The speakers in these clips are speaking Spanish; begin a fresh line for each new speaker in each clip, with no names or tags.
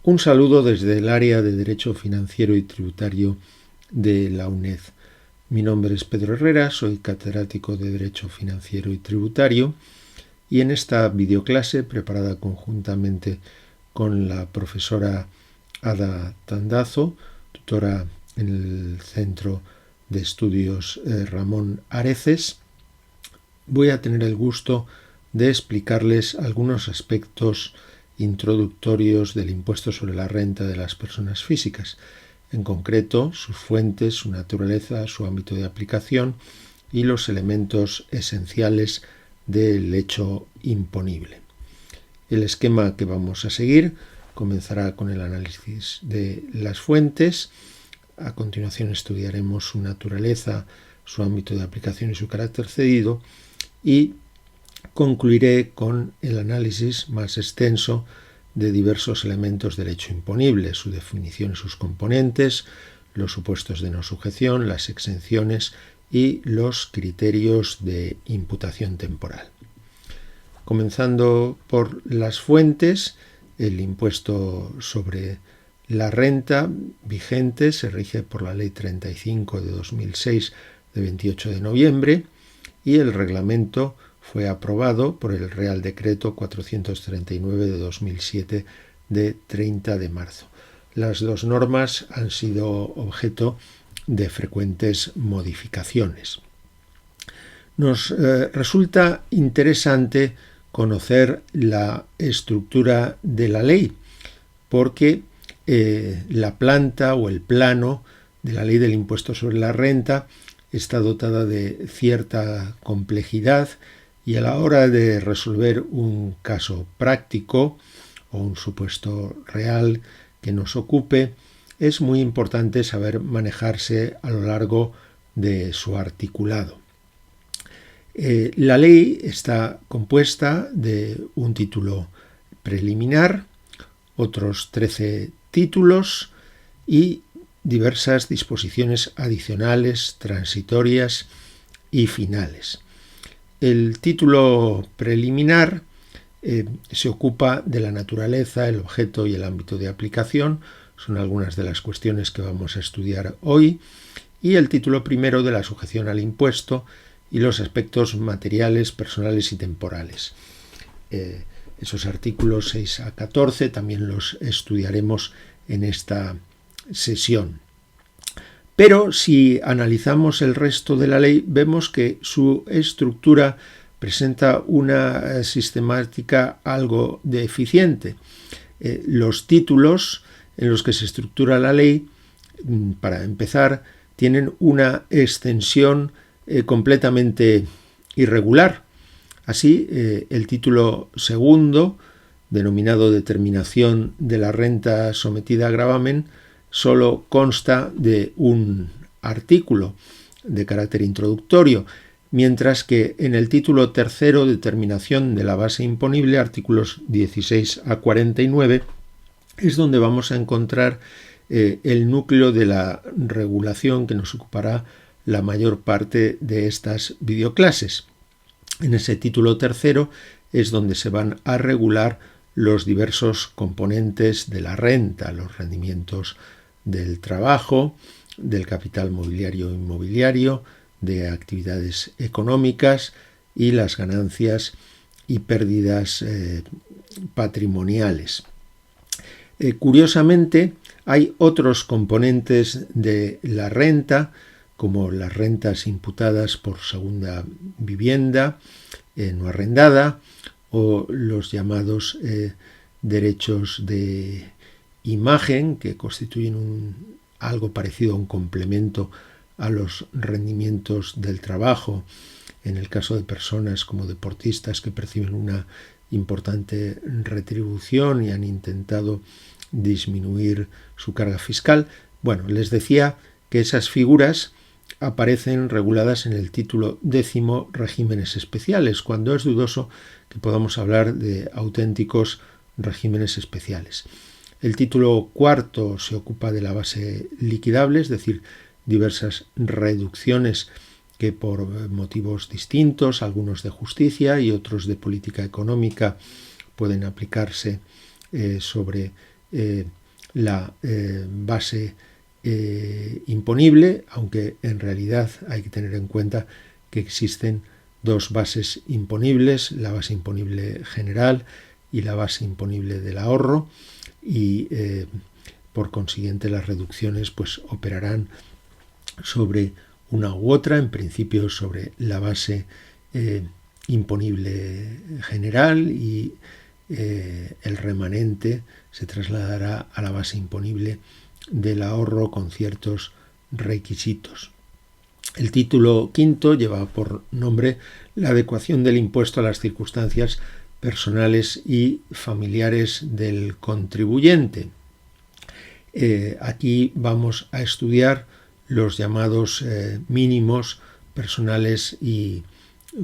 Un saludo desde el área de Derecho Financiero y Tributario de la UNED. Mi nombre es Pedro Herrera, soy catedrático de Derecho Financiero y Tributario y en esta videoclase, preparada conjuntamente con la profesora Ada Tandazo, tutora en el Centro de Estudios Ramón Areces, voy a tener el gusto de explicarles algunos aspectos introductorios del impuesto sobre la renta de las personas físicas, en concreto sus fuentes, su naturaleza, su ámbito de aplicación y los elementos esenciales del hecho imponible. El esquema que vamos a seguir comenzará con el análisis de las fuentes. A continuación estudiaremos su naturaleza, su ámbito de aplicación y su carácter cedido, y concluiré con el análisis más extenso de diversos elementos del hecho imponible, su definición y sus componentes, los supuestos de no sujeción, las exenciones y los criterios de imputación temporal. Comenzando por las fuentes, el impuesto sobre la renta vigente se rige por la Ley 35 de 2006 de 28 de noviembre y el reglamento fue aprobado por el Real Decreto 439 de 2007 de 30 de marzo. Las dos normas han sido objeto de frecuentes modificaciones. Nos resulta interesante conocer la estructura de la ley, porque la planta o el plano de la ley del impuesto sobre la renta está dotada de cierta complejidad y a la hora de resolver un caso práctico o un supuesto real que nos ocupe, es muy importante saber manejarse a lo largo de su articulado. La ley está compuesta de un título preliminar, otros 13 títulos y diversas disposiciones adicionales, transitorias y finales. El título preliminar se ocupa de la naturaleza, el objeto y el ámbito de aplicación, son algunas de las cuestiones que vamos a estudiar hoy, y el título primero de la sujeción al impuesto y los aspectos materiales, personales y temporales. Esos artículos 6 a 14 también los estudiaremos en esta sesión. Pero si analizamos el resto de la ley, vemos que su estructura presenta una sistemática algo deficiente. Los títulos en los que se estructura la ley, para empezar, tienen una extensión completamente irregular. Así, el título segundo, denominado Determinación de la renta sometida a gravamen, solo consta de un artículo de carácter introductorio, mientras que en el título tercero, Determinación de la base imponible, artículos 16 a 49, es donde vamos a encontrar el núcleo de la regulación que nos ocupará la mayor parte de estas videoclases. En ese título tercero es donde se van a regular los diversos componentes de la renta, los rendimientos del trabajo, del capital mobiliario e inmobiliario, de actividades económicas y las ganancias y pérdidas patrimoniales. Curiosamente, hay otros componentes de la renta, como las rentas imputadas por segunda vivienda no arrendada o los llamados derechos de imagen, que constituyen algo parecido a un complemento a los rendimientos del trabajo, en el caso de personas como deportistas que perciben una importante retribución y han intentado disminuir su carga fiscal. Bueno, les decía que esas figuras aparecen reguladas en el título 10, regímenes especiales, cuando es dudoso que podamos hablar de auténticos regímenes especiales. El título cuarto se ocupa de la base liquidable, es decir, diversas reducciones que por motivos distintos, algunos de justicia y otros de política económica, pueden aplicarse sobre la base imponible, aunque en realidad hay que tener en cuenta que existen dos bases imponibles, la base imponible general y la base imponible del ahorro, y por consiguiente las reducciones pues operarán sobre una u otra, en principio sobre la base imponible general, y el remanente se trasladará a la base imponible del ahorro con ciertos requisitos. El título quinto lleva por nombre la adecuación del impuesto a las circunstancias personales y familiares del contribuyente. Aquí vamos a estudiar los llamados mínimos personales y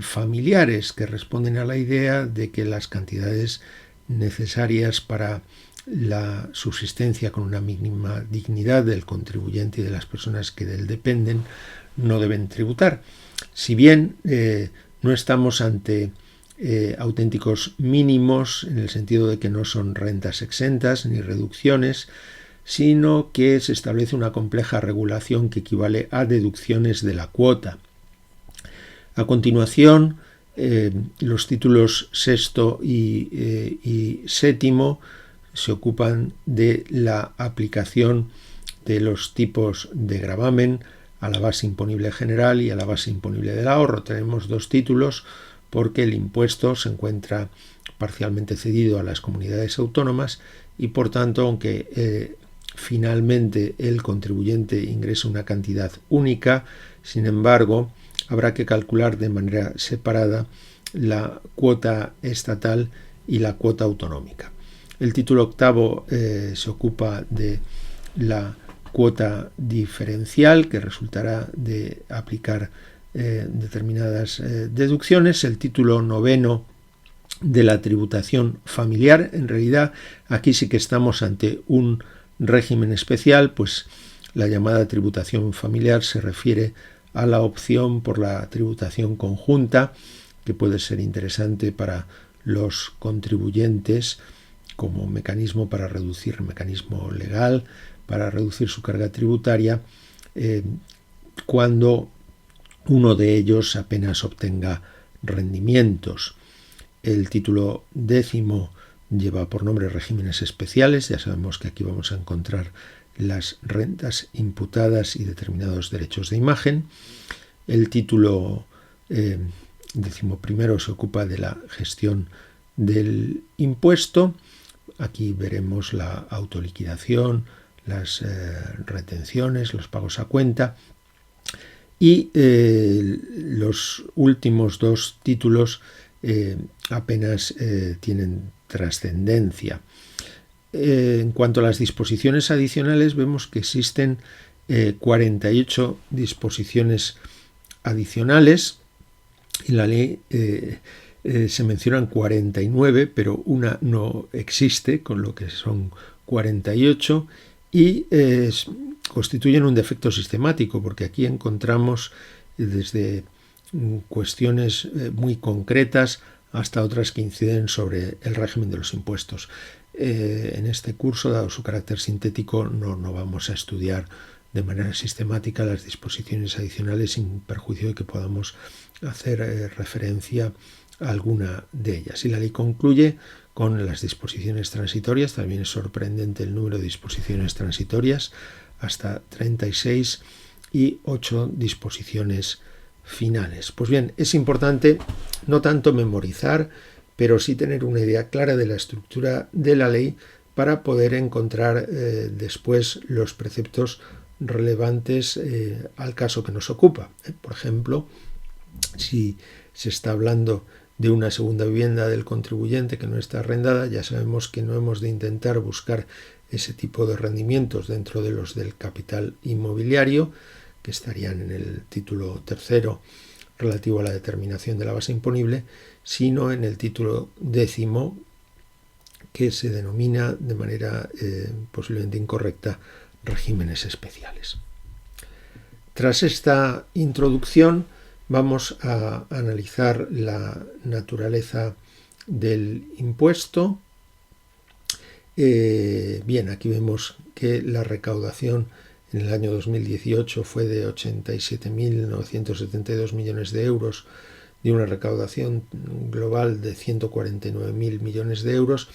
familiares, que responden a la idea de que las cantidades necesarias para la subsistencia con una mínima dignidad del contribuyente y de las personas que de él dependen no deben tributar. Si bien no estamos ante auténticos mínimos, en el sentido de que no son rentas exentas ni reducciones, sino que se establece una compleja regulación que equivale a deducciones de la cuota. A continuación, los títulos sexto y séptimo se ocupan de la aplicación de los tipos de gravamen a la base imponible general y a la base imponible del ahorro. Tenemos dos títulos porque el impuesto se encuentra parcialmente cedido a las comunidades autónomas y, por tanto, aunque finalmente el contribuyente ingresa una cantidad única, sin embargo, habrá que calcular de manera separada la cuota estatal y la cuota autonómica. El título octavo se ocupa de la cuota diferencial, que resultará de aplicar determinadas deducciones. El título noveno de la tributación familiar. En realidad, aquí sí que estamos ante un régimen especial, pues la llamada tributación familiar se refiere a la opción por la tributación conjunta, que puede ser interesante para los contribuyentes como mecanismo para reducir, mecanismo legal para reducir su carga tributaria cuando uno de ellos apenas obtenga rendimientos. El título décimo lleva por nombre regímenes especiales. Ya sabemos que aquí vamos a encontrar las rentas imputadas y determinados derechos de imagen. El título decimoprimero se ocupa de la gestión del impuesto. Aquí veremos la autoliquidación, las retenciones, los pagos a cuenta. Y los últimos dos títulos apenas tienen trascendencia. En cuanto a las disposiciones adicionales, vemos que existen 48 disposiciones adicionales. En la ley se mencionan 49, pero una no existe, con lo que son 48, y constituyen un defecto sistemático, porque aquí encontramos desde cuestiones muy concretas hasta otras que inciden sobre el régimen de los impuestos. En este curso, dado su carácter sintético, no vamos a estudiar de manera sistemática las disposiciones adicionales, sin perjuicio de que podamos hacer referencia a alguna de ellas. Y la ley concluye con las disposiciones transitorias. También es sorprendente el número de disposiciones transitorias, hasta 36, y 8 disposiciones finales. Pues bien, es importante no tanto memorizar, pero sí tener una idea clara de la estructura de la ley para poder encontrar después los preceptos relevantes al caso que nos ocupa. Por ejemplo, si se está hablando de una segunda vivienda del contribuyente que no está arrendada, ya sabemos que no hemos de intentar buscar ese tipo de rendimientos dentro de los del capital inmobiliario, que estarían en el título tercero relativo a la determinación de la base imponible, sino en el título décimo, que se denomina de manera posiblemente incorrecta regímenes especiales. Tras esta introducción, vamos a analizar la naturaleza del impuesto Bien, aquí vemos que la recaudación en el año 2018 fue de 87.972 millones de euros, de una recaudación global de 149.000 millones de euros.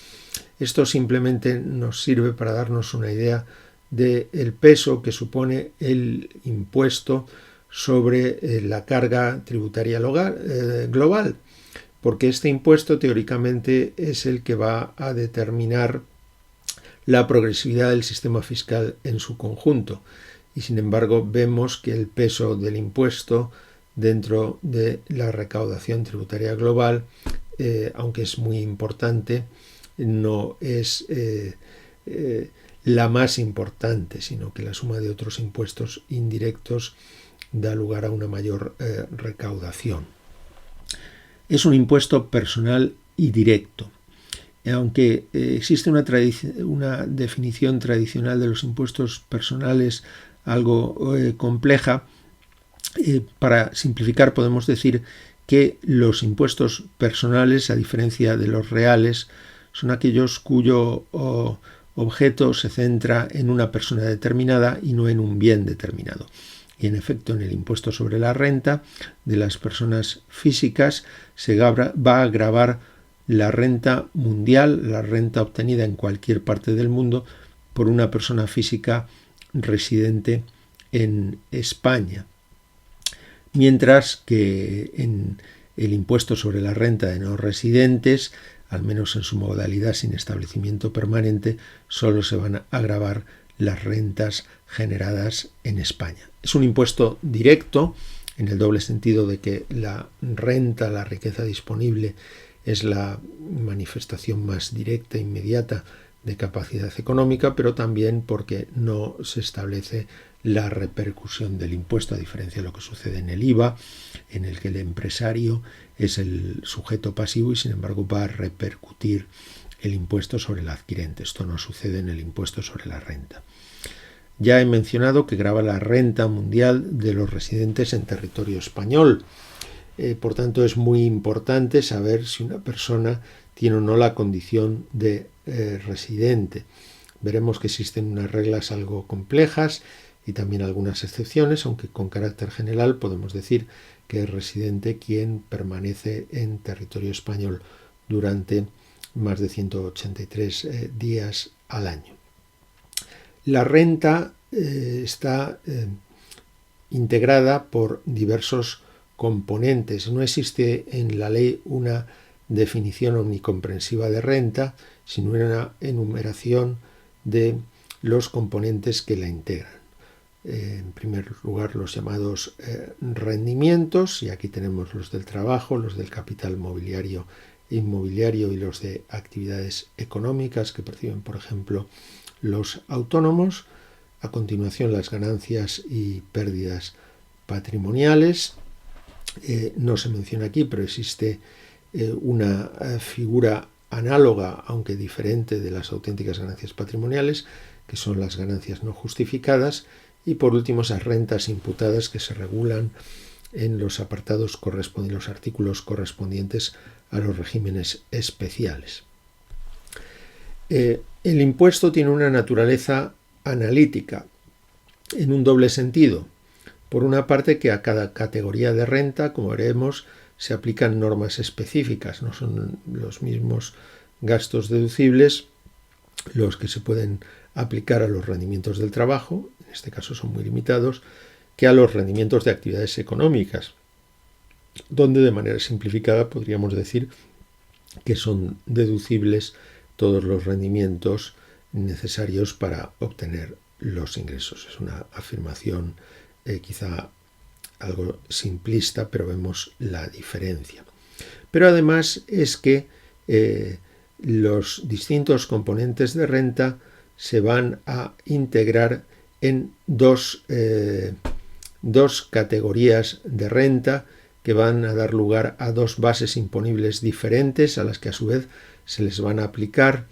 Esto simplemente nos sirve para darnos una idea del peso que supone el impuesto sobre la carga tributaria global, porque este impuesto teóricamente es el que va a determinar la progresividad del sistema fiscal en su conjunto, y sin embargo vemos que el peso del impuesto dentro de la recaudación tributaria global, aunque es muy importante, no es la más importante, sino que la suma de otros impuestos indirectos da lugar a una mayor recaudación. Es un impuesto personal y directo. Aunque existe una definición tradicional de los impuestos personales algo compleja, para simplificar podemos decir que los impuestos personales, a diferencia de los reales, son aquellos cuyo objeto se centra en una persona determinada y no en un bien determinado. Y en efecto, en el impuesto sobre la renta de las personas físicas se va a gravar la renta mundial, la renta obtenida en cualquier parte del mundo por una persona física residente en España. Mientras que en el impuesto sobre la renta de no residentes, al menos en su modalidad sin establecimiento permanente, solo se van a gravar las rentas generadas en España. Es un impuesto directo, en el doble sentido de que la renta, la riqueza disponible, es la manifestación más directa e inmediata de capacidad económica, pero también porque no se establece la repercusión del impuesto, a diferencia de lo que sucede en el IVA, en el que el empresario es el sujeto pasivo y sin embargo va a repercutir el impuesto sobre el adquirente. Esto no sucede en el impuesto sobre la renta. Ya he mencionado que grava la renta mundial de los residentes en territorio español. Por tanto, es muy importante saber si una persona tiene o no la condición de residente. Veremos que existen unas reglas algo complejas y también algunas excepciones, aunque con carácter general podemos decir que es residente quien permanece en territorio español durante más de 183 días al año. La renta está integrada por diversos componentes. No existe en la ley una definición omnicomprensiva de renta, sino una enumeración de los componentes que la integran. En primer lugar, los llamados rendimientos, y aquí tenemos los del trabajo, los del capital mobiliario e inmobiliario y los de actividades económicas que perciben, por ejemplo, los autónomos. A continuación, las ganancias y pérdidas patrimoniales. No se menciona aquí, pero existe una figura análoga, aunque diferente, de las auténticas ganancias patrimoniales, que son las ganancias no justificadas, y por último esas rentas imputadas que se regulan en los apartados los artículos correspondientes a los regímenes especiales. El impuesto tiene una naturaleza analítica en un doble sentido. Por una parte, que a cada categoría de renta, como veremos, se aplican normas específicas, no son los mismos gastos deducibles los que se pueden aplicar a los rendimientos del trabajo, en este caso son muy limitados, que a los rendimientos de actividades económicas, donde de manera simplificada podríamos decir que son deducibles todos los rendimientos necesarios para obtener los ingresos. Es una afirmación quizá algo simplista, pero vemos la diferencia. Pero además es que los distintos componentes de renta se van a integrar en dos categorías de renta que van a dar lugar a dos bases imponibles diferentes, a las que a su vez se les van a aplicar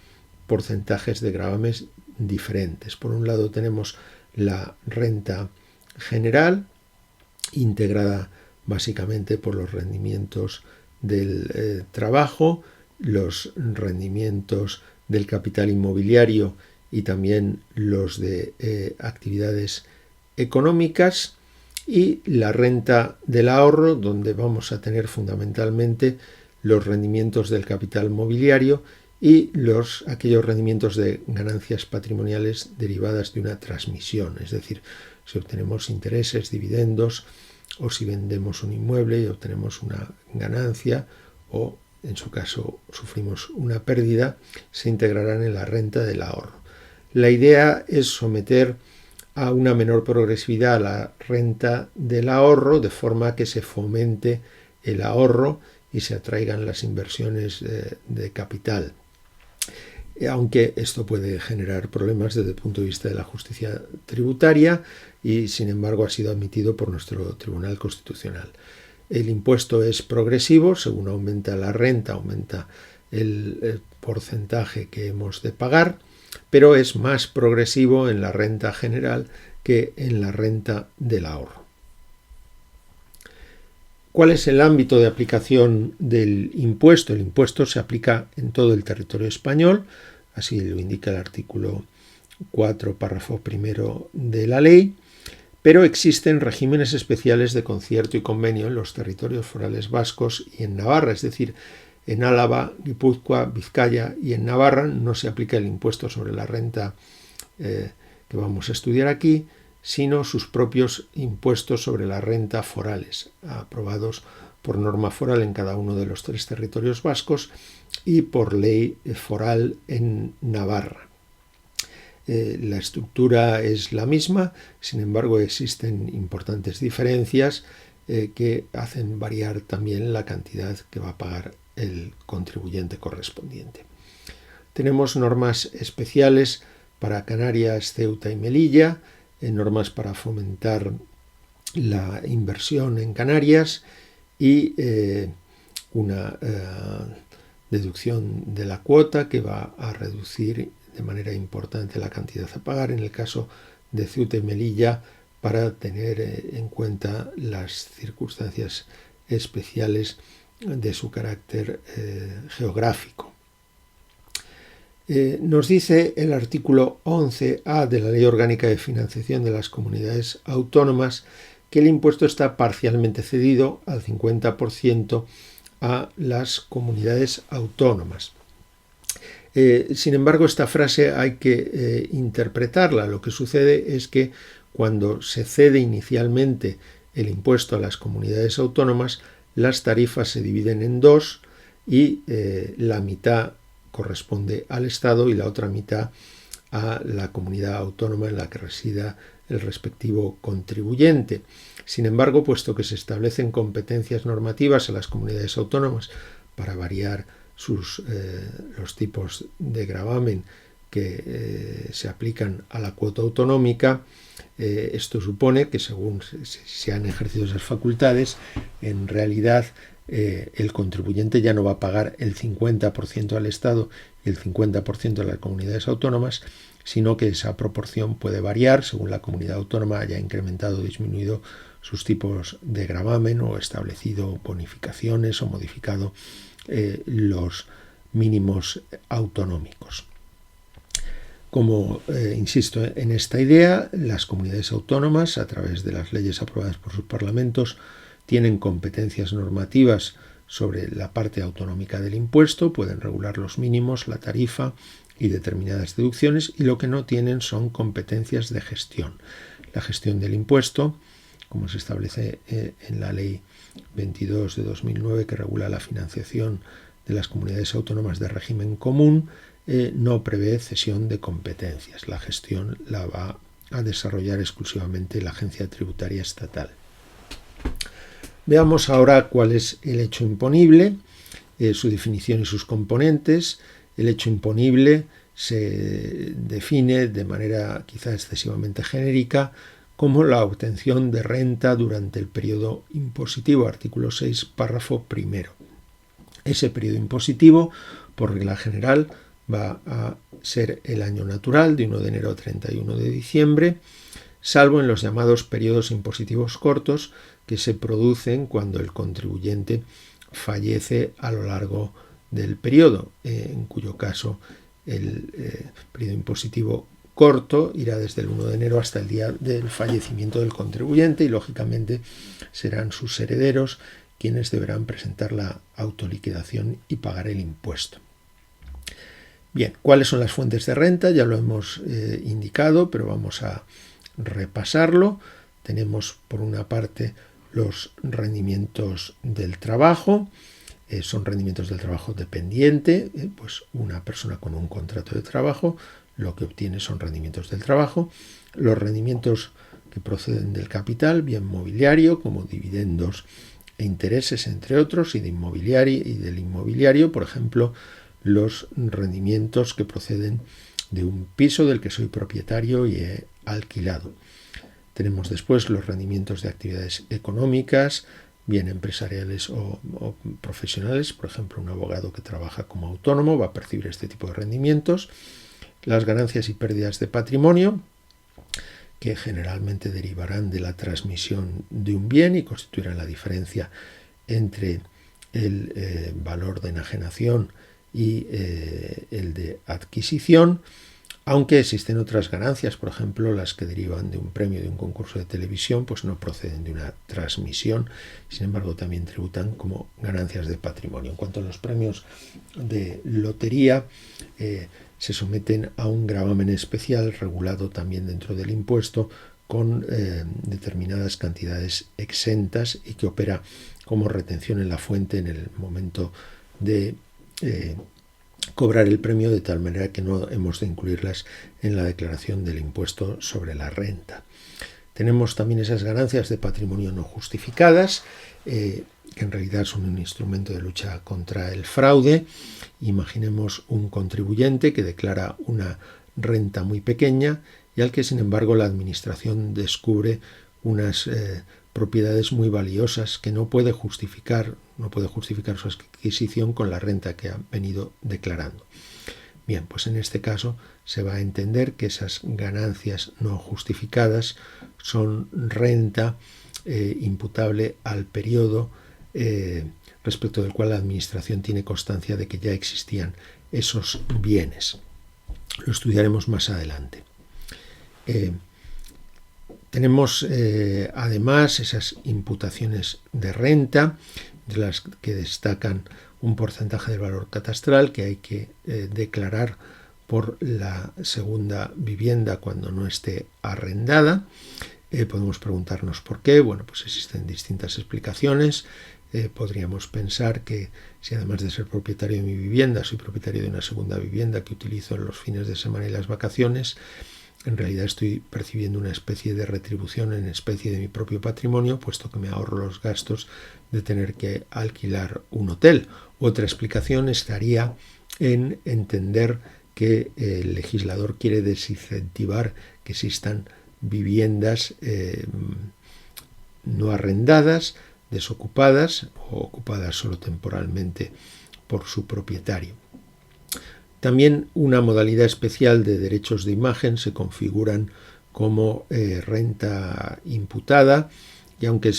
porcentajes de gravames diferentes. Por un lado tenemos la renta general, integrada básicamente por los rendimientos del trabajo, los rendimientos del capital inmobiliario y también los de actividades económicas, y la renta del ahorro, donde vamos a tener fundamentalmente los rendimientos del capital mobiliario y aquellos rendimientos de ganancias patrimoniales derivadas de una transmisión, es decir, si obtenemos intereses, dividendos, o si vendemos un inmueble y obtenemos una ganancia, o en su caso sufrimos una pérdida, se integrarán en la renta del ahorro. La idea es someter a una menor progresividad a la renta del ahorro, de forma que se fomente el ahorro y se atraigan las inversiones de capital. Aunque esto puede generar problemas desde el punto de vista de la justicia tributaria y, sin embargo, ha sido admitido por nuestro Tribunal Constitucional. El impuesto es progresivo, según aumenta la renta, aumenta el porcentaje que hemos de pagar, pero es más progresivo en la renta general que en la renta del ahorro. ¿Cuál es el ámbito de aplicación del impuesto? El impuesto se aplica en todo el territorio español, así lo indica el artículo 4, párrafo primero de la ley, pero existen regímenes especiales de concierto y convenio en los territorios forales vascos y en Navarra, es decir, en Álava, Guipúzcoa, Vizcaya y en Navarra no se aplica el impuesto sobre la renta que vamos a estudiar aquí, sino sus propios impuestos sobre la renta forales, aprobados por norma foral en cada uno de los 3 territorios vascos y por ley foral en Navarra. La estructura es la misma, sin embargo existen importantes diferencias que hacen variar también la cantidad que va a pagar el contribuyente correspondiente. Tenemos normas especiales para Canarias, Ceuta y Melilla, normas para fomentar la inversión en Canarias y una deducción de la cuota que va a reducir de manera importante la cantidad a pagar en el caso de Ceuta y Melilla, para tener en cuenta las circunstancias especiales de su carácter geográfico. Nos dice el artículo 11A de la Ley Orgánica de Financiación de las Comunidades Autónomas que el impuesto está parcialmente cedido al 50% a las comunidades autónomas. Sin embargo, esta frase hay que interpretarla. Lo que sucede es que cuando se cede inicialmente el impuesto a las comunidades autónomas, las tarifas se dividen en 2 y la mitad corresponde al Estado y la otra mitad a la comunidad autónoma en la que resida el respectivo contribuyente. Sin embargo, puesto que se establecen competencias normativas a las comunidades autónomas para variar los tipos de gravamen que se aplican a la cuota autonómica, esto supone que según se han ejercido esas facultades, en realidad el contribuyente ya no va a pagar el 50% al Estado y el 50% a las comunidades autónomas, sino que esa proporción puede variar según la comunidad autónoma haya incrementado o disminuido sus tipos de gravamen o establecido bonificaciones o modificado los mínimos autonómicos. Como insisto en esta idea, las comunidades autónomas, a través de las leyes aprobadas por sus parlamentos, tienen competencias normativas sobre la parte autonómica del impuesto, pueden regular los mínimos, la tarifa y determinadas deducciones, y lo que no tienen son competencias de gestión. La gestión del impuesto, como se establece en la Ley 22 de 2009, que regula la financiación de las comunidades autónomas de régimen común, no prevé cesión de competencias. La gestión la va a desarrollar exclusivamente la Agencia Tributaria Estatal. Veamos ahora cuál es el hecho imponible, su definición y sus componentes. El hecho imponible se define de manera quizá excesivamente genérica como la obtención de renta durante el periodo impositivo, artículo 6, párrafo primero. Ese periodo impositivo, por regla general, va a ser el año natural, de 1 de enero a 31 de diciembre, salvo en los llamados periodos impositivos cortos, que se producen cuando el contribuyente fallece a lo largo del periodo, en cuyo caso el periodo impositivo corto irá desde el 1 de enero hasta el día del fallecimiento del contribuyente y, lógicamente, serán sus herederos quienes deberán presentar la autoliquidación y pagar el impuesto. Bien, ¿cuáles son las fuentes de renta? Ya lo hemos indicado, pero vamos a repasarlo. Tenemos, por una parte, los rendimientos del trabajo. Son rendimientos del trabajo dependiente. Pues una persona con un contrato de trabajo lo que obtiene son rendimientos del trabajo. Los rendimientos que proceden del capital, bien mobiliario, como dividendos e intereses, entre otros, y del inmobiliario, por ejemplo, los rendimientos que proceden de un piso del que soy propietario y he alquilado. Tenemos después los rendimientos de actividades económicas, bien empresariales o profesionales. Por ejemplo, un abogado que trabaja como autónomo va a percibir este tipo de rendimientos. Las ganancias y pérdidas de patrimonio, que generalmente derivarán de la transmisión de un bien y constituirán la diferencia entre el valor de enajenación y el de adquisición, aunque existen otras ganancias, por ejemplo, las que derivan de un premio de un concurso de televisión, pues no proceden de una transmisión, sin embargo también tributan como ganancias de patrimonio. En cuanto a los premios de lotería, se someten a un gravamen especial regulado también dentro del impuesto con determinadas cantidades exentas y que opera como retención en la fuente en el momento de cobrar el premio, de tal manera que no hemos de incluirlas en la declaración del impuesto sobre la renta. Tenemos también esas ganancias de patrimonio no justificadas, que en realidad son un instrumento de lucha contra el fraude. Imaginemos un contribuyente que declara una renta muy pequeña y al que, sin embargo, la administración descubre unas propiedades muy valiosas que no puede justificar su adquisición con la renta que ha venido declarando. Bien, pues en este caso se va a entender que esas ganancias no justificadas son renta imputable al periodo respecto del cual la administración tiene constancia de que ya existían esos bienes. Lo estudiaremos más adelante. Tenemos además esas imputaciones de renta, de las que destacan un porcentaje del valor catastral que hay que declarar por la segunda vivienda cuando no esté arrendada. Podemos preguntarnos por qué. Bueno, pues existen distintas explicaciones. Podríamos pensar que si además de ser propietario de mi vivienda, soy propietario de una segunda vivienda que utilizo en los fines de semana y las vacaciones, en realidad estoy percibiendo una especie de retribución en especie de mi propio patrimonio, puesto que me ahorro los gastos de tener que alquilar un hotel. Otra explicación estaría en entender que el legislador quiere desincentivar que existan viviendas no arrendadas, desocupadas o ocupadas solo temporalmente por su propietario. También una modalidad especial de derechos de imagen se configuran como renta imputada, y aunque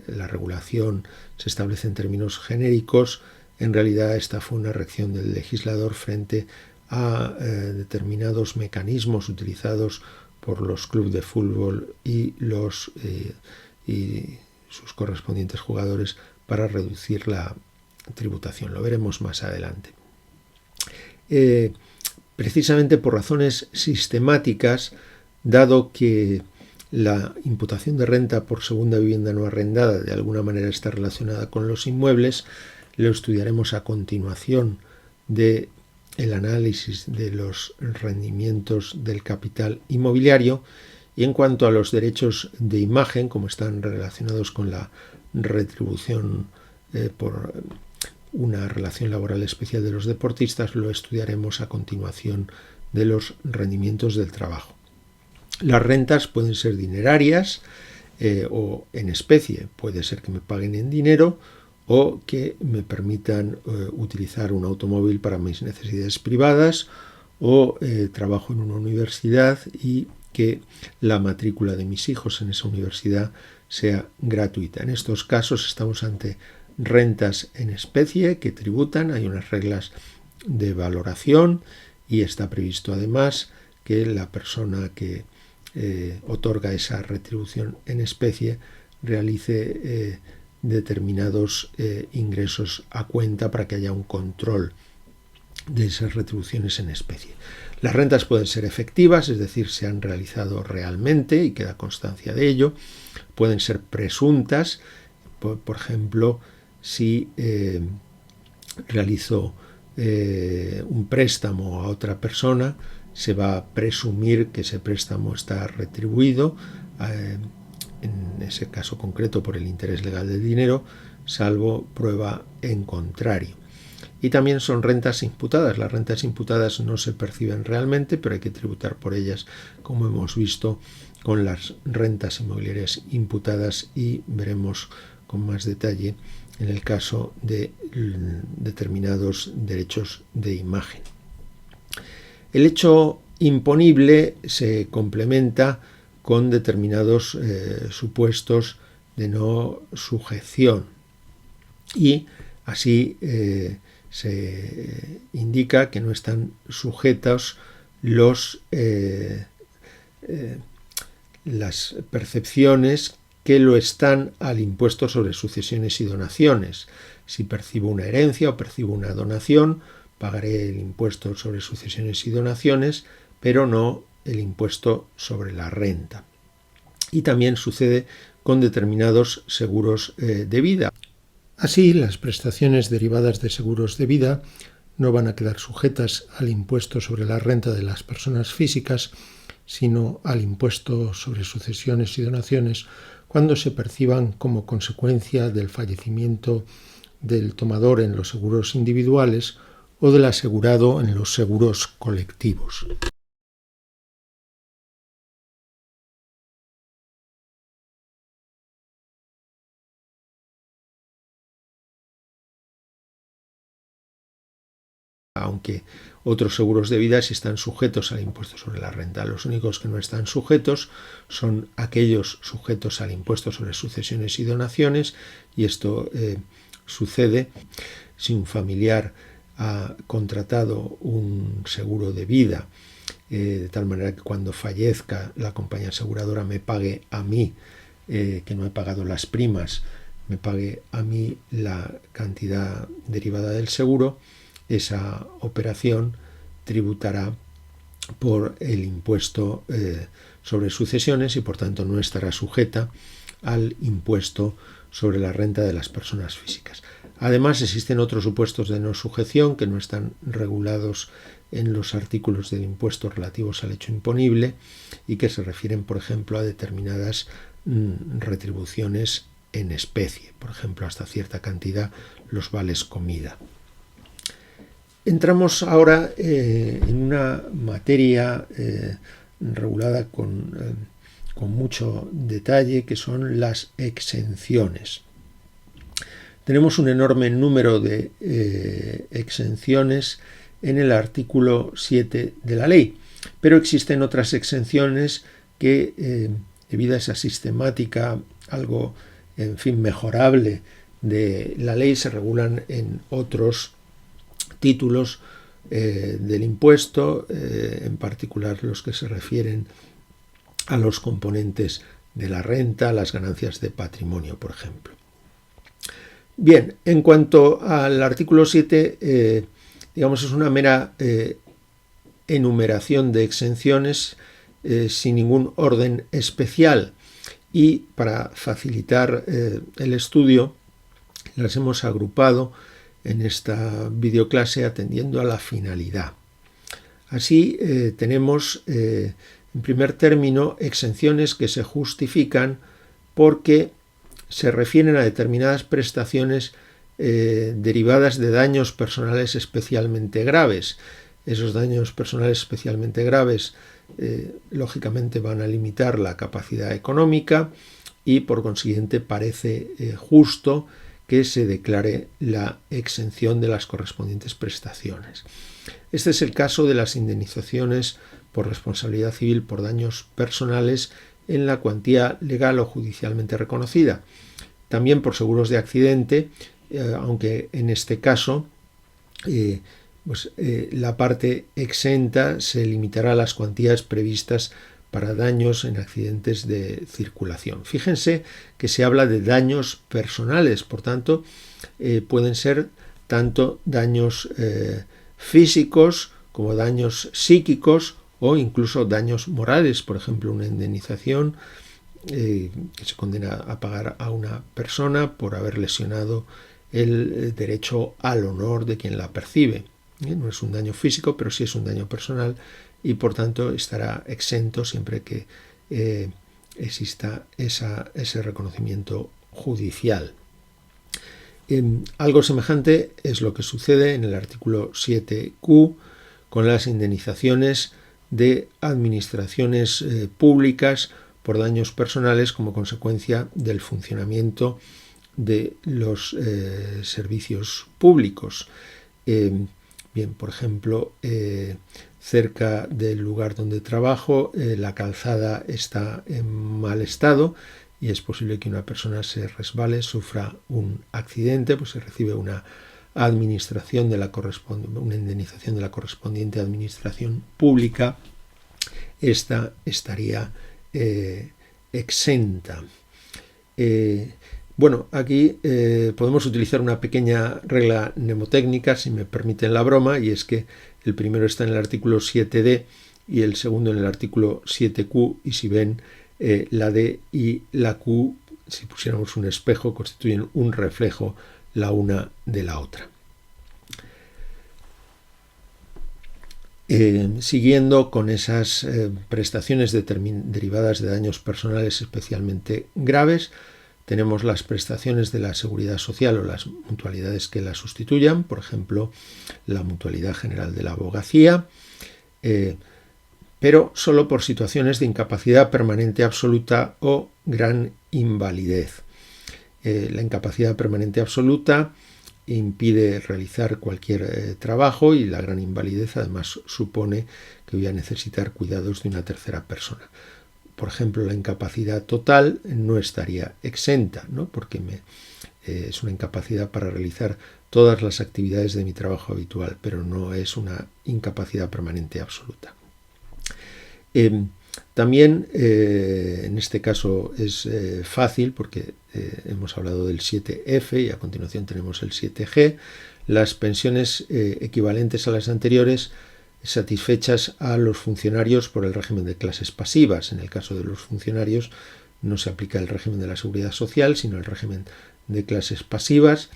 la regulación se establece en términos genéricos, en realidad esta fue una reacción del legislador frente a determinados mecanismos utilizados por los clubes de fútbol y sus correspondientes jugadores para reducir la tributación. Lo veremos más adelante. Precisamente por razones sistemáticas, dado que la imputación de renta por segunda vivienda no arrendada de alguna manera está relacionada con los inmuebles, lo estudiaremos a continuación del análisis de los rendimientos del capital inmobiliario. Y en cuanto a los derechos de imagen, como están relacionados con la retribución por una relación laboral especial de los deportistas, lo estudiaremos a continuación de los rendimientos del trabajo. Las rentas pueden ser dinerarias o en especie. Puede ser que me paguen en dinero o que me permitan utilizar un automóvil para mis necesidades privadas, o trabajo en una universidad y que la matrícula de mis hijos en esa universidad sea gratuita. En estos casos estamos ante rentas en especie que tributan. Hay unas reglas de valoración y está previsto además que la persona que otorga esa retribución en especie realice determinados ingresos a cuenta para que haya un control de esas retribuciones en especie. Las rentas pueden ser efectivas, es decir, se han realizado realmente y queda constancia de ello. Pueden ser presuntas, por ejemplo, si realizo un préstamo a otra persona, se va a presumir que ese préstamo está retribuido, en ese caso concreto por el interés legal del dinero, salvo prueba en contrario. Y también son rentas imputadas. Las rentas imputadas no se perciben realmente, pero hay que tributar por ellas, como hemos visto con las rentas inmobiliarias imputadas, y veremos con más detalle en el caso de determinados derechos de imagen. El hecho imponible se complementa con determinados supuestos de no sujeción, y así se indica que no están sujetos las percepciones que lo están al impuesto sobre sucesiones y donaciones. Si percibo una herencia o percibo una donación, pagaré el impuesto sobre sucesiones y donaciones, pero no el impuesto sobre la renta. Y también sucede con determinados seguros de vida. Así, las prestaciones derivadas de seguros de vida no van a quedar sujetas al impuesto sobre la renta de las personas físicas, sino al impuesto sobre sucesiones y donaciones cuando se perciban como consecuencia del fallecimiento del tomador en los seguros individuales o del asegurado en los seguros colectivos. Aunque otros seguros de vida sí están sujetos al impuesto sobre la renta. Los únicos que no están sujetos son aquellos sujetos al impuesto sobre sucesiones y donaciones, y esto sucede si un familiar ha contratado un seguro de vida de tal manera que cuando fallezca la compañía aseguradora me pague a mí, que no he pagado las primas, me pague a mí la cantidad derivada del seguro. Esa operación tributará por el impuesto sobre sucesiones y por tanto no estará sujeta al impuesto sobre la renta de las personas físicas. Además, existen otros supuestos de no sujeción que no están regulados en los artículos del impuesto relativos al hecho imponible y que se refieren, por ejemplo, a determinadas retribuciones en especie, por ejemplo, hasta cierta cantidad los vales comida. Entramos ahora en una materia regulada con mucho detalle, que son las exenciones. Tenemos un enorme número de exenciones en el artículo 7 de la ley, pero existen otras exenciones que, debido a esa sistemática algo, mejorable de la ley, se regulan en otros títulos del impuesto, en particular los que se refieren a los componentes de la renta, las ganancias de patrimonio, por ejemplo. Bien, en cuanto al artículo 7, digamos, es una mera enumeración de exenciones sin ningún orden especial, y para facilitar el estudio las hemos agrupado en esta videoclase atendiendo a la finalidad. Así tenemos, en primer término, exenciones que se justifican porque se refieren a determinadas prestaciones derivadas de daños personales especialmente graves. Esos daños personales especialmente graves lógicamente van a limitar la capacidad económica y por consiguiente parece justo que se declare la exención de las correspondientes prestaciones. Este es el caso de las indemnizaciones por responsabilidad civil por daños personales en la cuantía legal o judicialmente reconocida. También por seguros de accidente, aunque en este caso pues la parte exenta se limitará a las cuantías previstas para daños en accidentes de circulación. Fíjense que se habla de daños personales, por tanto, pueden ser tanto daños físicos como daños psíquicos o incluso daños morales. Por ejemplo, una indemnización que se condena a pagar a una persona por haber lesionado el derecho al honor de quien la percibe. No es un daño físico, pero sí es un daño personal y por tanto estará exento siempre que exista ese reconocimiento judicial. Algo semejante es lo que sucede en el artículo 7Q con las indemnizaciones de administraciones públicas por daños personales como consecuencia del funcionamiento de los servicios públicos. Bien, por ejemplo, cerca del lugar donde trabajo, la calzada está en mal estado y es posible que una persona se resbale, sufra un accidente, pues se recibe una indemnización de la correspondiente administración pública. Esta estaría exenta. Bueno, aquí podemos utilizar una pequeña regla mnemotécnica, si me permiten la broma, y es que el primero está en el artículo 7D y el segundo en el artículo 7Q, y si ven la D y la Q, si pusiéramos un espejo, constituyen un reflejo la una de la otra. Siguiendo con esas prestaciones derivadas de daños personales especialmente graves, tenemos las prestaciones de la Seguridad Social o las mutualidades que la sustituyan, por ejemplo, la Mutualidad General de la Abogacía, pero solo por situaciones de incapacidad permanente absoluta o gran invalidez. La incapacidad permanente absoluta impide realizar cualquier trabajo y la gran invalidez además supone que voy a necesitar cuidados de una tercera persona. Por ejemplo, la incapacidad total no estaría exenta, ¿no? Porque es una incapacidad para realizar todas las actividades de mi trabajo habitual, pero no es una incapacidad permanente absoluta. También en este caso es fácil porque hemos hablado del 7F y a continuación tenemos el 7G. Las pensiones equivalentes a las anteriores satisfechas a los funcionarios por el régimen de clases pasivas. En el caso de los funcionarios no se aplica el régimen de la Seguridad Social, sino el régimen de clases pasivas,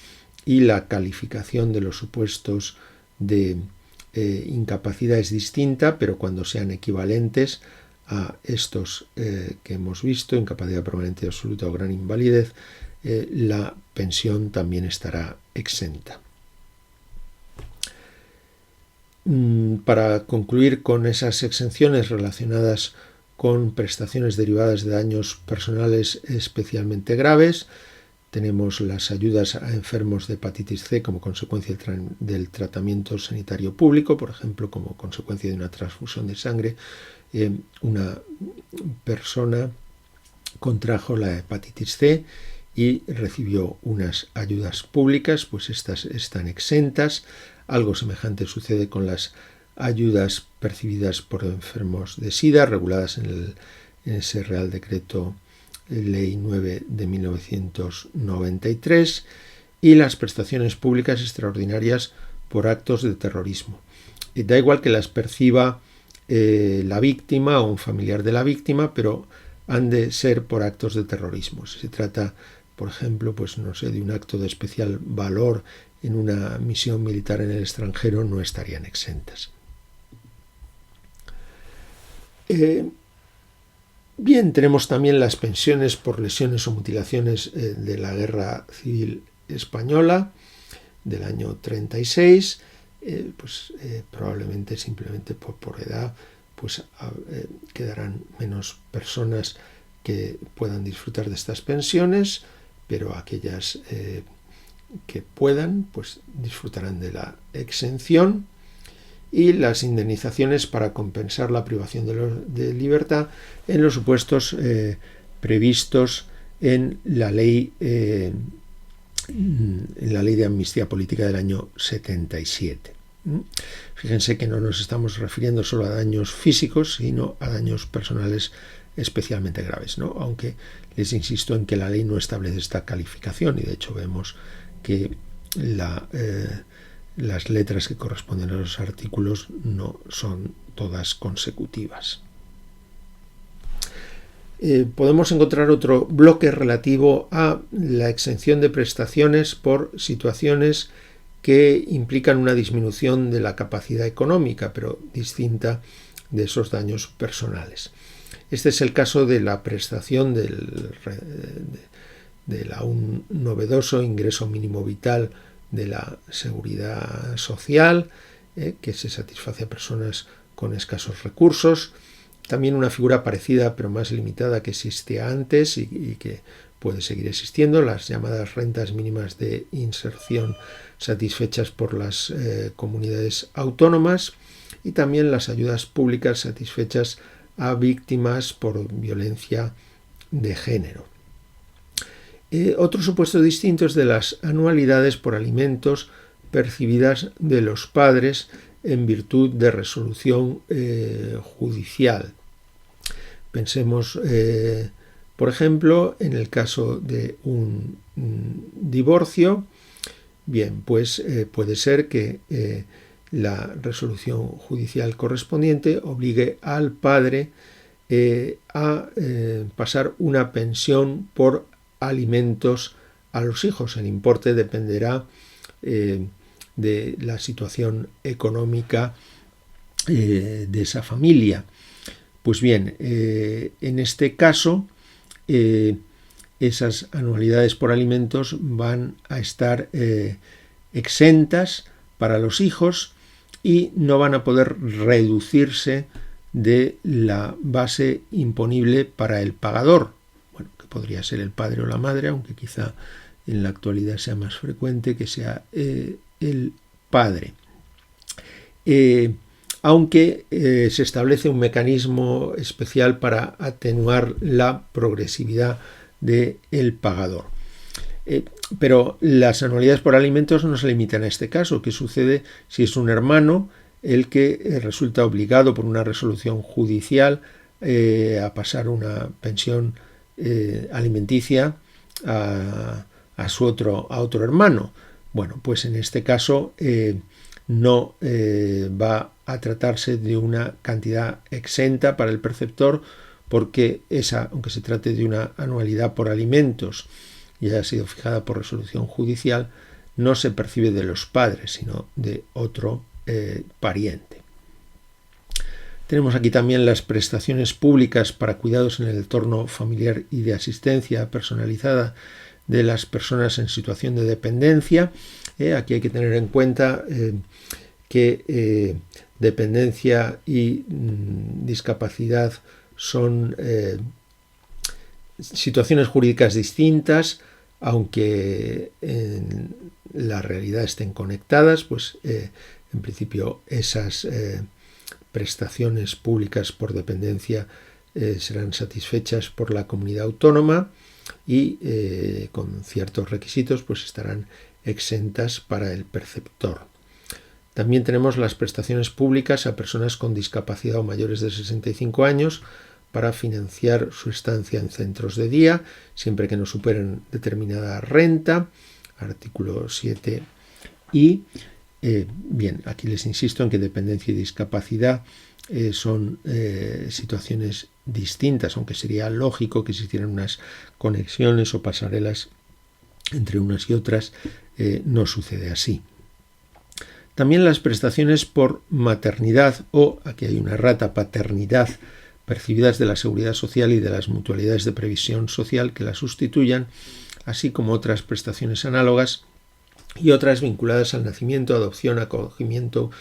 y la calificación de los supuestos de incapacidad es distinta, pero cuando sean equivalentes a estos que hemos visto, incapacidad permanente absoluta o gran invalidez, la pensión también estará exenta. Para concluir con esas exenciones relacionadas con prestaciones derivadas de daños personales especialmente graves, tenemos las ayudas a enfermos de hepatitis C como consecuencia del tratamiento sanitario público, por ejemplo, como consecuencia de una transfusión de sangre. Una persona contrajo la hepatitis C y recibió unas ayudas públicas, pues estas están exentas. Algo semejante sucede con las ayudas percibidas por enfermos de SIDA, reguladas en ese Real Decreto Ley 9 de 1993, y las prestaciones públicas extraordinarias por actos de terrorismo. Y da igual que las perciba la víctima o un familiar de la víctima, pero han de ser por actos de terrorismo. Si se trata, por ejemplo, pues no sé, de un acto de especial valor en una misión militar en el extranjero, no estarían exentas. Bien, tenemos también las pensiones por lesiones o mutilaciones de la Guerra Civil Española del año 36, probablemente simplemente por edad pues quedarán menos personas que puedan disfrutar de estas pensiones, pero aquellas que puedan pues disfrutarán de la exención. Y las indemnizaciones para compensar la privación de libertad en los supuestos previstos en la ley de amnistía política del año 77. Fíjense que no nos estamos refiriendo solo a daños físicos, sino a daños personales especialmente graves, ¿no? Aunque les insisto en que la ley no establece esta calificación y de hecho vemos que las letras que corresponden a los artículos no son todas consecutivas. Podemos encontrar otro bloque relativo a la exención de prestaciones por situaciones que implican una disminución de la capacidad económica, pero distinta de esos daños personales. Este es el caso de la prestación un novedoso ingreso mínimo vital de la seguridad social, que se satisface a personas con escasos recursos. También una figura parecida pero más limitada que existía antes y que puede seguir existiendo, las llamadas rentas mínimas de inserción satisfechas por las comunidades autónomas y también las ayudas públicas satisfechas a víctimas por violencia de género. Otro supuesto distinto es de las anualidades por alimentos percibidas de los padres en virtud de resolución judicial. Pensemos, por ejemplo, en el caso de un divorcio. Bien, pues puede ser que la resolución judicial correspondiente obligue al padre a pasar una pensión por alimentos a los hijos. El importe dependerá de la situación económica de esa familia. Pues bien, en este caso, esas anualidades por alimentos van a estar exentas para los hijos y no van a poder reducirse de la base imponible para el pagador, bueno, que podría ser el padre o la madre, aunque quizá en la actualidad sea más frecuente que sea el padre. Aunque se establece un mecanismo especial para atenuar la progresividad del pagador. Pero las anualidades por alimentos no se limitan a este caso. ¿Qué sucede si es un hermano el que resulta obligado por una resolución judicial a pasar una pensión alimenticia a otro hermano? Bueno, pues en este caso no va a tratarse de una cantidad exenta para el perceptor, porque aunque se trate de una anualidad por alimentos y haya sido fijada por resolución judicial, no se percibe de los padres, sino de otro pariente. Tenemos aquí también las prestaciones públicas para cuidados en el entorno familiar y de asistencia personalizada de las personas en situación de dependencia. Aquí hay que tener en cuenta que dependencia y discapacidad son situaciones jurídicas distintas, aunque en la realidad estén conectadas, pues en principio esas prestaciones públicas por dependencia serán satisfechas por la comunidad autónoma y con ciertos requisitos pues estarán exentas para el perceptor. También tenemos las prestaciones públicas a personas con discapacidad o mayores de 65 años para financiar su estancia en centros de día, siempre que no superen determinada renta, artículo 7. Y bien, aquí les insisto en que dependencia y discapacidad son situaciones distintas, aunque sería lógico que existieran unas conexiones o pasarelas entre unas y otras, no sucede así. También las prestaciones por maternidad o, aquí hay una errata, paternidad, percibidas de la Seguridad Social y de las mutualidades de previsión social que la sustituyan, así como otras prestaciones análogas y otras vinculadas al nacimiento, adopción, acogimiento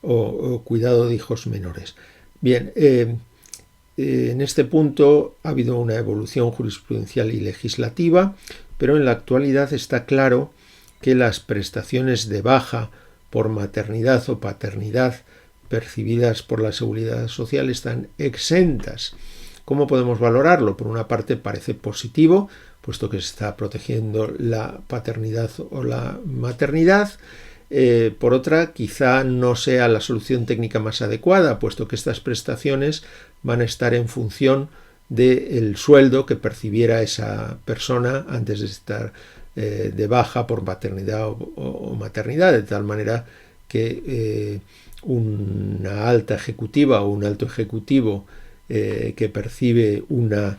o cuidado de hijos menores. Bien, en este punto ha habido una evolución jurisprudencial y legislativa, pero en la actualidad está claro que las prestaciones de baja por maternidad o paternidad percibidas por la Seguridad Social están exentas. ¿Cómo podemos valorarlo? Por una parte parece positivo, puesto que se está protegiendo la paternidad o la maternidad, por otra, quizá no sea la solución técnica más adecuada, puesto que estas prestaciones van a estar en función del sueldo que percibiera esa persona antes de estar de baja por paternidad o maternidad, de tal manera que una alta ejecutiva o un alto ejecutivo que percibe una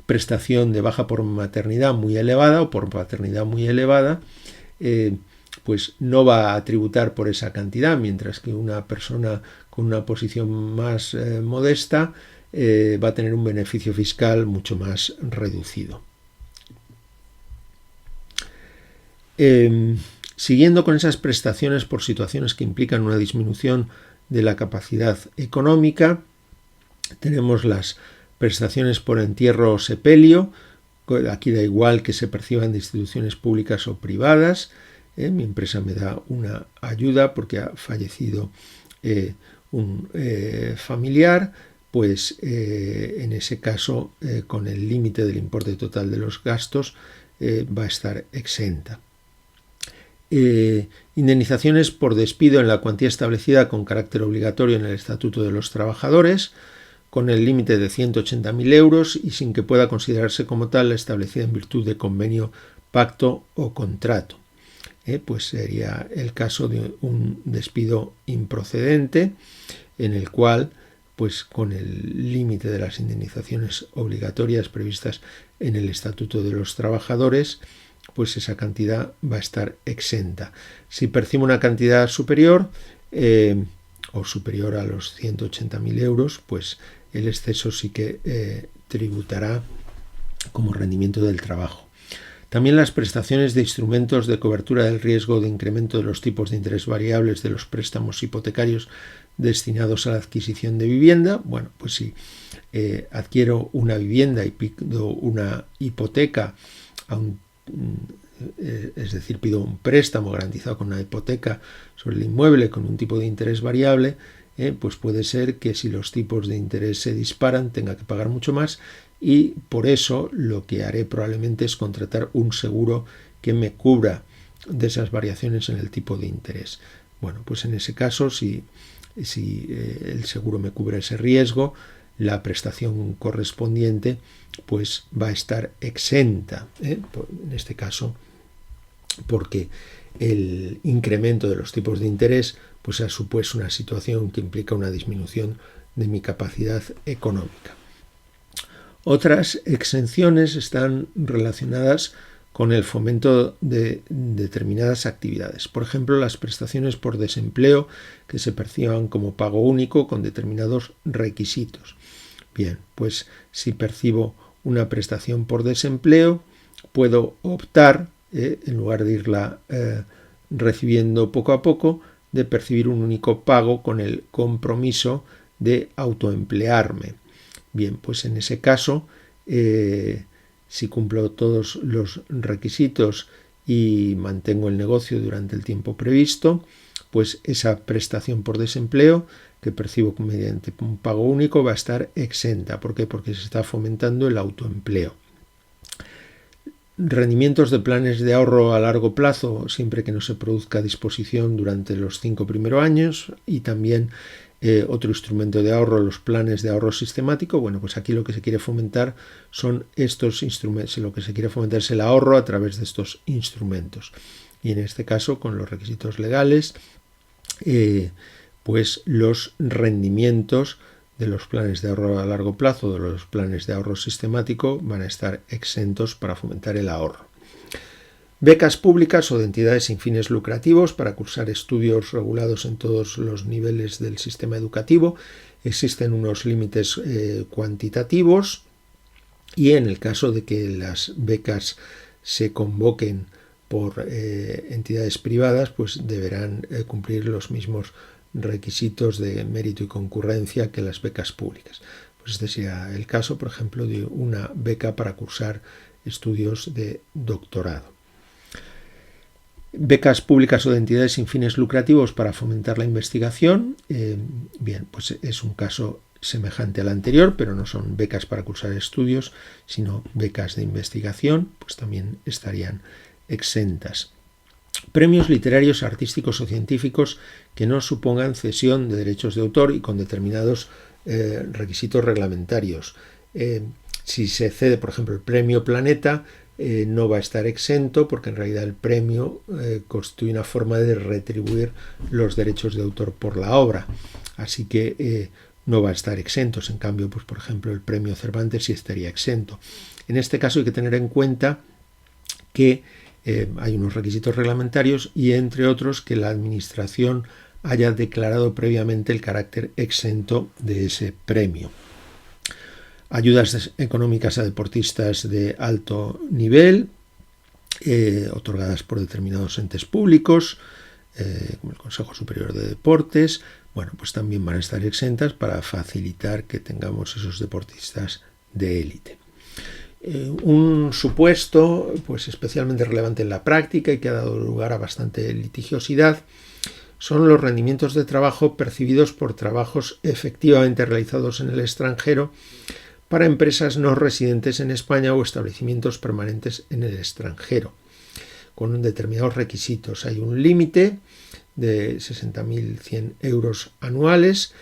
prestación de baja por maternidad muy elevada o por paternidad muy elevada, pues no va a tributar por esa cantidad, mientras que una persona con una posición más modesta va a tener un beneficio fiscal mucho más reducido. Siguiendo con esas prestaciones por situaciones que implican una disminución de la capacidad económica, tenemos las prestaciones por entierro o sepelio. Aquí da igual que se perciban de instituciones públicas o privadas. Mi empresa me da una ayuda porque ha fallecido un familiar, pues en ese caso, con el límite del importe total de los gastos, va a estar exenta. Indemnizaciones por despido en la cuantía establecida con carácter obligatorio en el Estatuto de los Trabajadores, con el límite de 180.000 euros y sin que pueda considerarse como tal establecida en virtud de convenio, pacto o contrato. Pues sería el caso de un despido improcedente en el cual, pues con el límite de las indemnizaciones obligatorias previstas en el Estatuto de los Trabajadores, pues esa cantidad va a estar exenta. Si percibe una cantidad superior o superior a los 180.000 euros, pues el exceso sí que tributará como rendimiento del trabajo. También las prestaciones de instrumentos de cobertura del riesgo de incremento de los tipos de interés variables de los préstamos hipotecarios destinados a la adquisición de vivienda. Bueno, pues si adquiero una vivienda y pido una hipoteca, es decir, pido un préstamo garantizado con una hipoteca sobre el inmueble con un tipo de interés variable, pues puede ser que si los tipos de interés se disparan tenga que pagar mucho más, y por eso lo que haré probablemente es contratar un seguro que me cubra de esas variaciones en el tipo de interés. Bueno, pues en ese caso, si el seguro me cubre ese riesgo, la prestación correspondiente pues va a estar exenta, en este caso, porque el incremento de los tipos de interés pues ha supuesto una situación que implica una disminución de mi capacidad económica. Otras exenciones están relacionadas con el fomento de determinadas actividades. Por ejemplo, las prestaciones por desempleo que se perciban como pago único con determinados requisitos. Bien, pues si percibo una prestación por desempleo, puedo optar, en lugar de irla recibiendo poco a poco, de percibir un único pago con el compromiso de autoemplearme. Bien, pues en ese caso, si cumplo todos los requisitos y mantengo el negocio durante el tiempo previsto, pues esa prestación por desempleo que percibo mediante un pago único va a estar exenta. ¿Por qué? Porque se está fomentando el autoempleo. Rendimientos de planes de ahorro a largo plazo, siempre que no se produzca disposición durante los 5 primeros años, y también otro instrumento de ahorro, los planes de ahorro sistemático. Bueno, pues aquí lo que se quiere fomentar son estos instrumentos, lo que se quiere fomentar es el ahorro a través de estos instrumentos. Y en este caso, con los requisitos legales, pues los rendimientos de los planes de ahorro a largo plazo, de los planes de ahorro sistemático, van a estar exentos para fomentar el ahorro. Becas públicas o de entidades sin fines lucrativos para cursar estudios regulados en todos los niveles del sistema educativo. Existen unos límites cuantitativos, y en el caso de que las becas se convoquen por entidades privadas, pues deberán cumplir los mismos requisitos de mérito y concurrencia que las becas públicas. Pues este sería el caso, por ejemplo, de una beca para cursar estudios de doctorado. Becas públicas o de entidades sin fines lucrativos para fomentar la investigación. Bien, pues es un caso semejante al anterior, pero no son becas para cursar estudios, sino becas de investigación, pues también estarían exentas. premios literarios, artísticos o científicos que no supongan cesión de derechos de autor y con determinados requisitos reglamentarios. Si se cede, por ejemplo, el premio Planeta, no va a estar exento porque en realidad el premio constituye una forma de retribuir los derechos de autor por la obra. Así que no va a estar exentos. En cambio, pues por ejemplo, el premio Cervantes sí estaría exento. En este caso hay que tener en cuenta que hay unos requisitos reglamentarios y, entre otros, que la Administración haya declarado previamente el carácter exento de ese premio. Ayudas económicas a deportistas de alto nivel, otorgadas por determinados entes públicos, como el Consejo Superior de Deportes, bueno, pues también van a estar exentas para facilitar que tengamos esos deportistas de élite. Un supuesto pues especialmente relevante en la práctica y que ha dado lugar a bastante litigiosidad son los rendimientos de trabajo percibidos por trabajos efectivamente realizados en el extranjero para empresas no residentes en España o establecimientos permanentes en el extranjero, con determinados requisitos. Hay un límite de 60.100 euros anuales.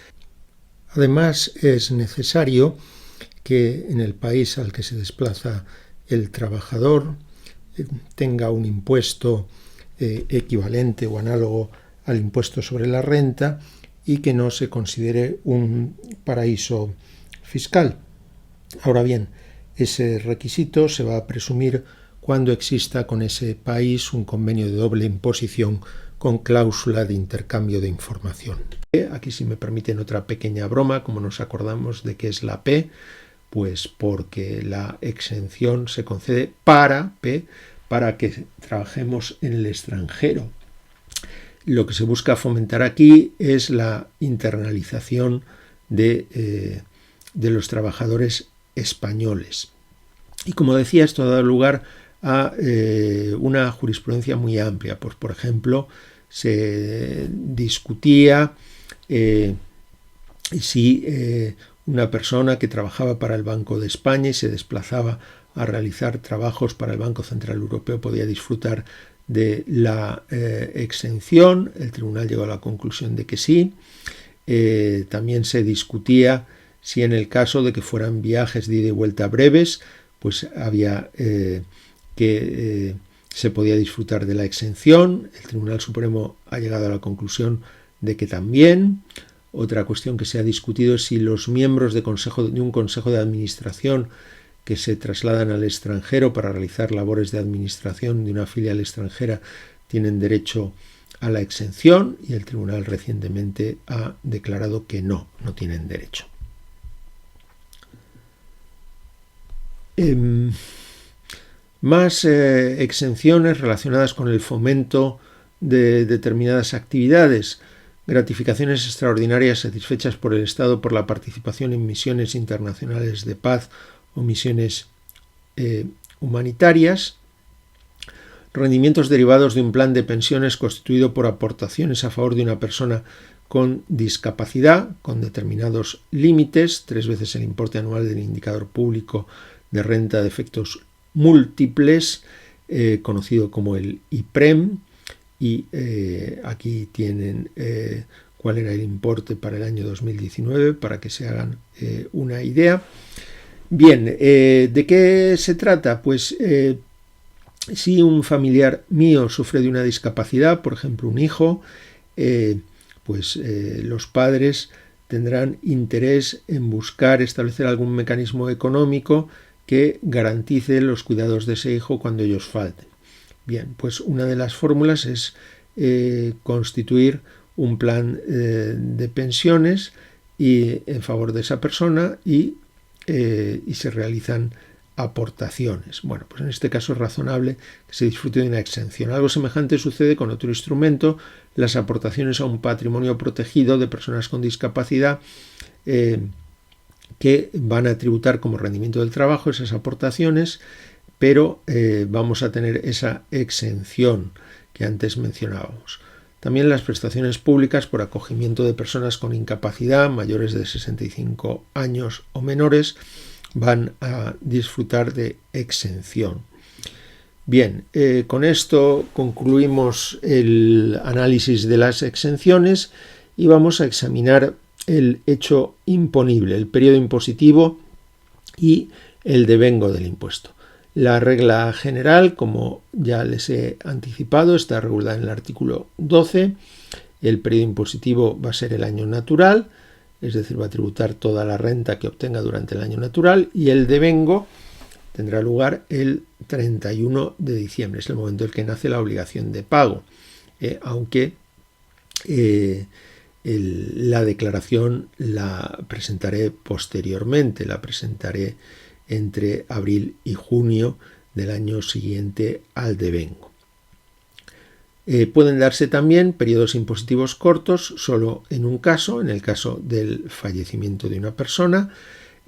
Además, es necesario que en el país al que se desplaza el trabajador tenga un impuesto equivalente o análogo al impuesto sobre la renta y que no se considere un paraíso fiscal. Ahora bien, ese requisito se va a presumir cuando exista con ese país un convenio de doble imposición con cláusula de intercambio de información. Aquí, si me permiten otra pequeña broma, como nos acordamos de qué es la P, pues porque la exención se concede para que trabajemos en el extranjero. Lo que se busca fomentar aquí es la internalización de los trabajadores españoles. Y como decía, esto ha dado lugar a una jurisprudencia muy amplia. Pues, por ejemplo, se discutía si una persona que trabajaba para el Banco de España y se desplazaba a realizar trabajos para el Banco Central Europeo podía disfrutar de la exención. El tribunal llegó a la conclusión de que sí. También se discutía si en el caso de que fueran viajes de ida y vuelta breves, pues había que se podía disfrutar de la exención. El Tribunal Supremo ha llegado a la conclusión de que también. Otra cuestión que se ha discutido es si los miembros de un consejo de administración que se trasladan al extranjero para realizar labores de administración de una filial extranjera tienen derecho a la exención, y el tribunal recientemente ha declarado que no tienen derecho. Más exenciones relacionadas con el fomento de determinadas actividades. Gratificaciones extraordinarias satisfechas por el Estado por la participación en misiones internacionales de paz o misiones humanitarias. Rendimientos derivados de un plan de pensiones constituido por aportaciones a favor de una persona con discapacidad, con determinados límites, 3 veces el importe anual del indicador público de renta de efectos múltiples, conocido como el IPREM, y aquí tienen cuál era el importe para el año 2019 para que se hagan una idea. Bien, ¿de qué se trata? Pues si un familiar mío sufre de una discapacidad, por ejemplo un hijo, pues los padres tendrán interés en buscar establecer algún mecanismo económico que garantice los cuidados de ese hijo cuando ellos falten. Bien, pues una de las fórmulas es constituir un plan de pensiones en favor de esa persona y se realizan aportaciones. Bueno, pues en este caso es razonable que se disfrute de una exención. Algo semejante sucede con otro instrumento, las aportaciones a un patrimonio protegido de personas con discapacidad, que van a tributar como rendimiento del trabajo esas aportaciones, pero vamos a tener esa exención que antes mencionábamos. También las prestaciones públicas por acogimiento de personas con incapacidad mayores de 65 años o menores van a disfrutar de exención. Bien, con esto concluimos el análisis de las exenciones y vamos a examinar el hecho imponible, el periodo impositivo y el devengo del impuesto. La regla general, como ya les he anticipado, está regulada en el artículo 12. El periodo impositivo va a ser el año natural, es decir, va a tributar toda la renta que obtenga durante el año natural, y el devengo tendrá lugar el 31 de diciembre, es el momento en el que nace la obligación de pago, aunque la declaración la presentaré posteriormente, la presentaré entre abril y junio del año siguiente al devengo. Pueden darse también periodos impositivos cortos solo en un caso, en el caso del fallecimiento de una persona,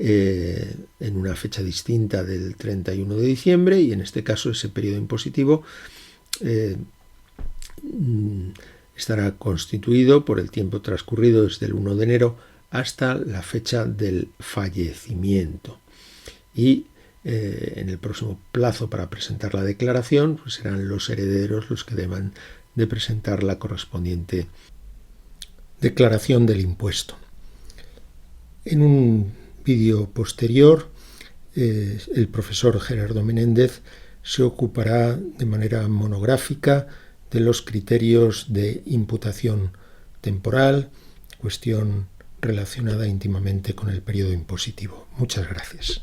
en una fecha distinta del 31 de diciembre, y en este caso ese periodo impositivo estará constituido por el tiempo transcurrido desde el 1 de enero hasta la fecha del fallecimiento. Y en el próximo plazo para presentar la declaración, pues serán los herederos los que deban de presentar la correspondiente declaración del impuesto. En un vídeo posterior, el profesor Gerardo Menéndez se ocupará de manera monográfica de los criterios de imputación temporal, cuestión relacionada íntimamente con el periodo impositivo. Muchas gracias.